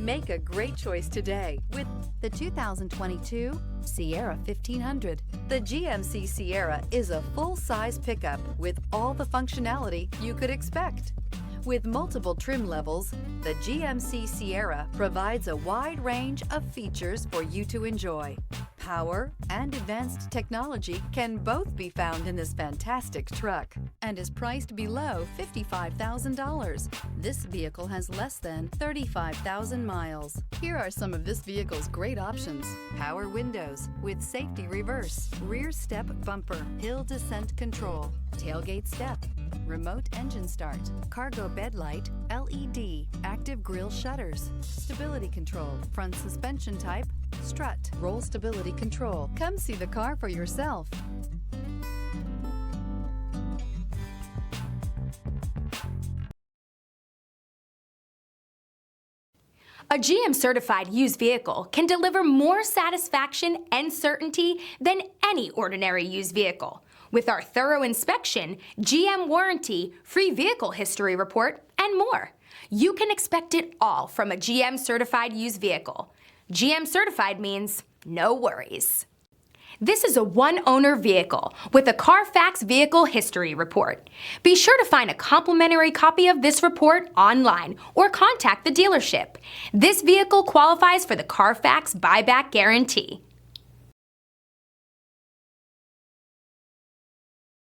Make a great choice today with The 2022 Sierra 1500. the GMC Sierra is a full-size pickup with all the functionality you could expect. With multiple trim levels, the GMC Sierra provides a wide range of features for you to enjoy. Power and advanced technology can both be found in this fantastic truck and is priced below $55,000. This vehicle has less than 35,000 miles. Here are some of this vehicle's great options: power windows with safety reverse, rear step bumper, hill descent control, tailgate step, remote engine start, cargo bed light, LED, active grille shutters, stability control, front suspension type, strut, roll stability control. Come see the car for yourself. A GM certified used vehicle can deliver more satisfaction and certainty than any ordinary used vehicle. With our thorough inspection, GM warranty, free vehicle history report, and more. You can expect it all from a GM certified used vehicle. GM certified means no worries. This is a one-owner vehicle with a Carfax Vehicle History Report. Be sure to find a complimentary copy of this report online or contact the dealership. This vehicle qualifies for the Carfax Buyback Guarantee.